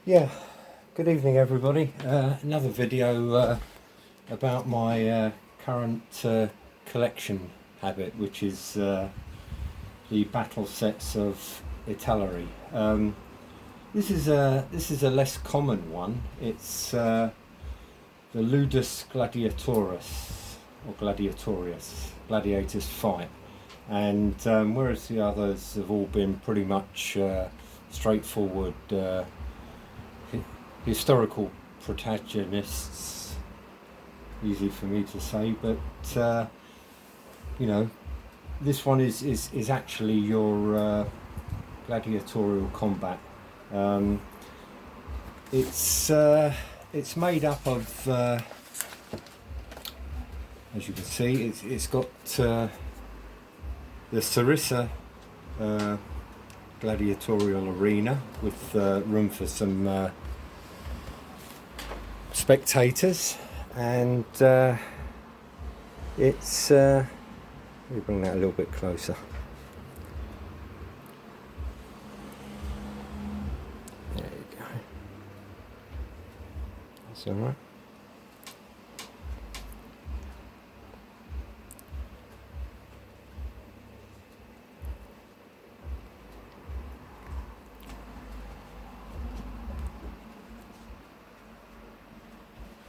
Yeah, good evening everybody. Another video about my current collection habit, which is the battle sets of Italeri. This is a less common one. It's the Ludus Gladiatoris or Gladiatorius, Gladiators Fight, and whereas the others have all been pretty much straightforward. Historical protagonists, easy for me to say, but you know, this one is actually your gladiatorial combat. Um, it's made up of, as you can see, it's got the Sarissa gladiatorial arena with room for some spectators, and it's let me bring that a little bit closer. There you go. That's all right.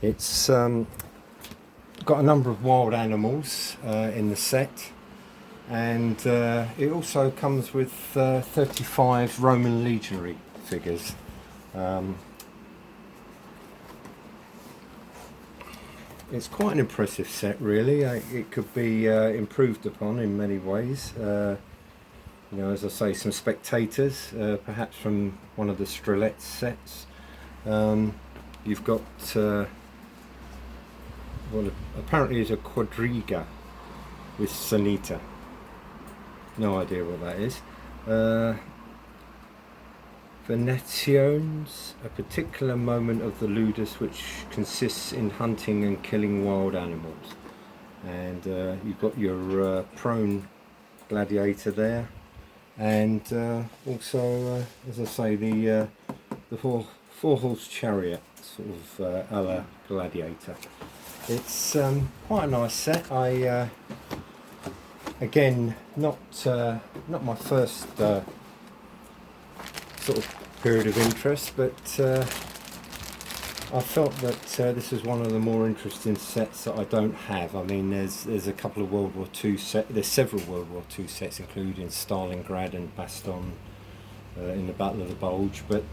It's got a number of wild animals in the set, and it also comes with 35 Roman legionary figures. It's quite an impressive set, really. It could be improved upon in many ways. As I say, some spectators, perhaps from one of the Strelets sets. You've got well, apparently it's a quadriga with Sanita. No idea what that is. Venations, a particular moment of the ludus which consists in hunting and killing wild animals. And you've got your prone gladiator there, and also, as I say, the four-horse chariot, sort of a la gladiator. It's quite a nice set. Again, not my first sort of period of interest, but I felt that this was one of the more interesting sets that I don't have. I mean, there's a couple of World War II sets. There's several World War II sets, including Stalingrad and Baston in the Battle of the Bulge, but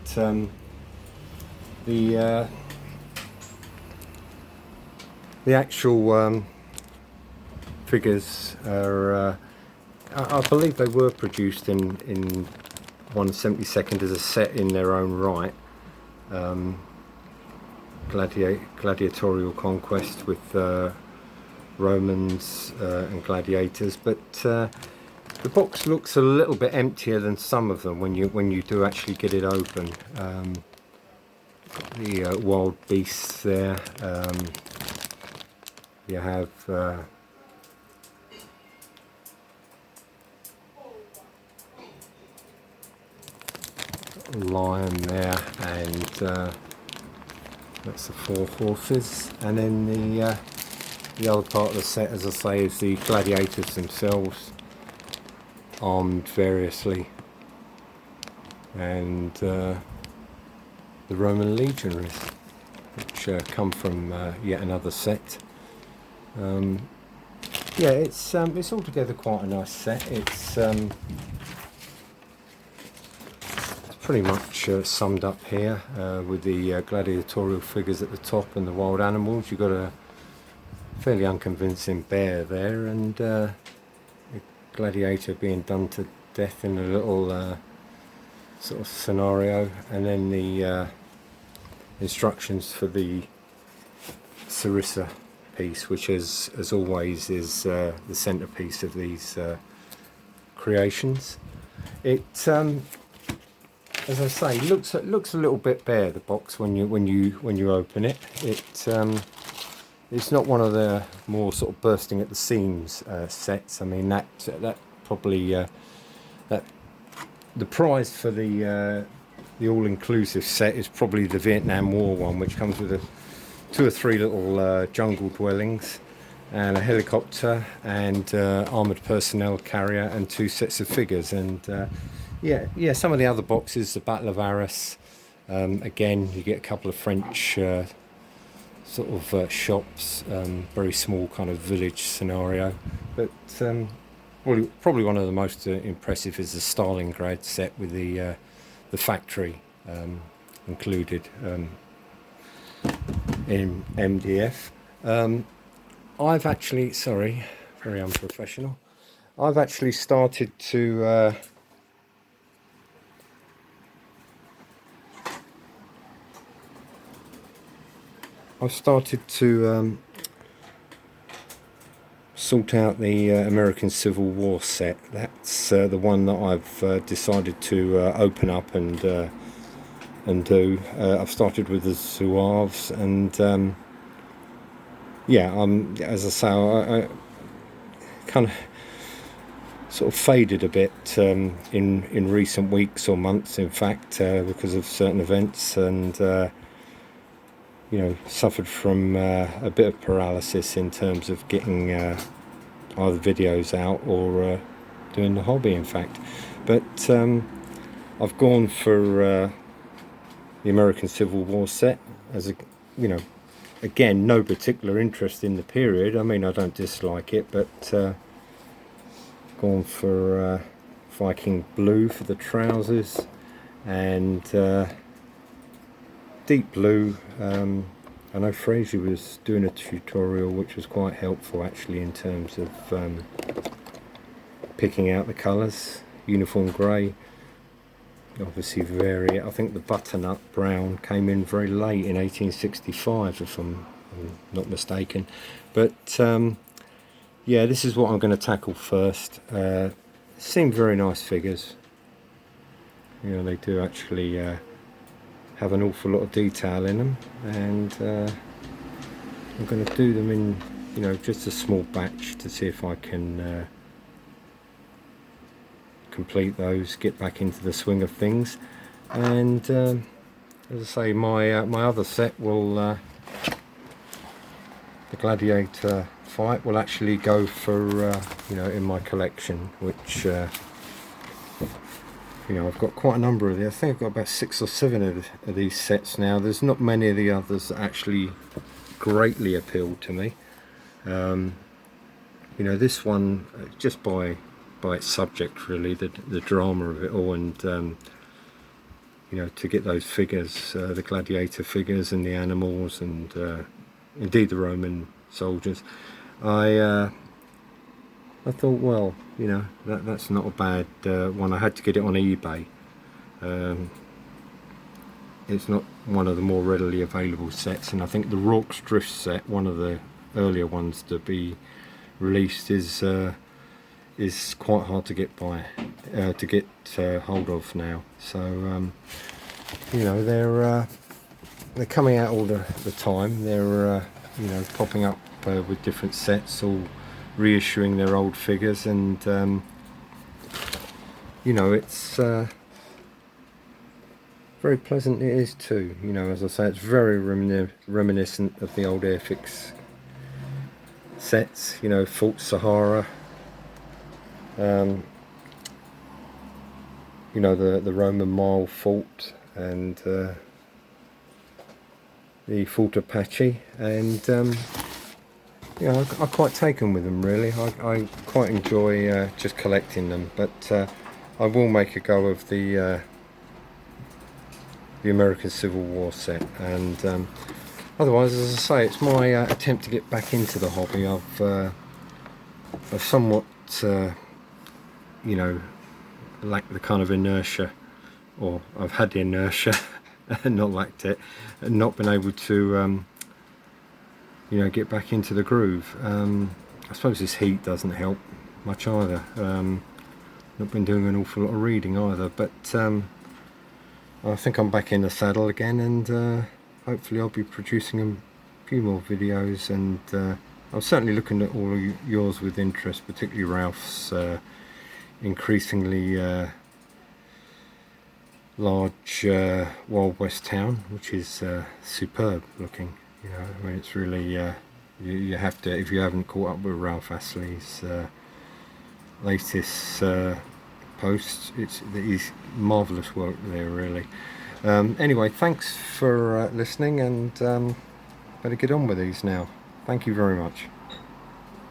the actual figures are, I believe they were produced in 1/72 as a set in their own right. Gladiatorial conquest with Romans and gladiators, but the box looks a little bit emptier than some of them when you do actually get it open. The wild beasts there. You have lion there, and that's the four horses, and then the other part of the set, as I say, is the gladiators themselves, armed variously, and the Roman legionaries, which come from yet another set. Yeah, it's altogether quite a nice set. It's pretty much summed up here with the gladiatorial figures at the top and the wild animals. You've got a fairly unconvincing bear there, and a gladiator being done to death in a little sort of scenario, and then the instructions for the Sarissa piece, which as always is the centerpiece of these creations. It as I say, looks a little bit bare, the box, when you open it. It's not one of the more sort of bursting at the seams sets. I mean, that probably that the prize for the the all-inclusive set is probably the Vietnam War one, which comes with 2 or 3 little jungle dwellings and a helicopter and armoured personnel carrier and 2 sets of figures. And yeah, some of the other boxes, the Battle of Arras, again you get a couple of French sort of shops, very small kind of village scenario. But probably one of the most impressive is the Stalingrad set with the factory included in MDF. I've actually, sorry, very unprofessional. I've actually started to sort out the American Civil War set. That's the one that I've decided to open up and do. I've started with the Zouaves, and yeah, as I say, I kind of sort of faded a bit in recent weeks or months, in fact, because of certain events, and you know, suffered from a bit of paralysis in terms of getting either videos out or doing the hobby, in fact. But I've gone for the American Civil War set as a, you know, again, no particular interest in the period. I mean, I don't dislike it, but gone for Viking blue for the trousers and deep blue. I know Fraser was doing a tutorial which was quite helpful actually in terms of picking out the colours. Uniform grey, obviously vary. I think the butternut brown came in very late in 1865 if I'm not mistaken. But yeah, this is what I'm going to tackle first. Seem very nice figures. You know, they do actually have an awful lot of detail in them, and I'm going to do them in, you know, just a small batch to see if I can complete those, get back into the swing of things. And as I say, my my other set will the Gladiator fight will actually go for you know, in my collection, which you know, I've got quite a number of these. I think I've got about 6 or 7 of these sets now. There's not many of the others that actually greatly appeal to me. You know, this one, just by its subject really, the drama of it all, and you know, to get those figures, the gladiator figures and the animals, and indeed the Roman soldiers, I thought, well, you know, that's not a bad one. I had to get it on eBay. It's not one of the more readily available sets, and I think the Rorke's Drift set, one of the earlier ones to be released, is quite hard to get hold of now. So you know, they're coming out all the time. They're you know, popping up with different sets, all reissuing their old figures, and you know, it's very pleasant it is too. You know, as I say, it's very reminiscent of the old Airfix sets, you know, Fort Sahara, you know, the Roman Mile Fort, and the Fort Apache, and you know, I'm quite taken with them really. I quite enjoy just collecting them, but I will make a go of the American Civil War set, and otherwise, as I say, it's my attempt to get back into the hobby. I've somewhat you know, lacked the kind of inertia, or I've had the inertia and not lacked it, and not been able to you know, get back into the groove. I suppose this heat doesn't help much either. Not been doing an awful lot of reading either, but I think I'm back in the saddle again, and hopefully I'll be producing a few more videos, and I'm certainly looking at all of yours with interest, particularly Ralph's increasingly large Wild West town, which is superb looking. You know, I mean, it's really you have to, if you haven't caught up with Ralph Astley's latest posts, he's marvellous work there, really. Anyway, thanks for listening, and better get on with these now. Thank you very much.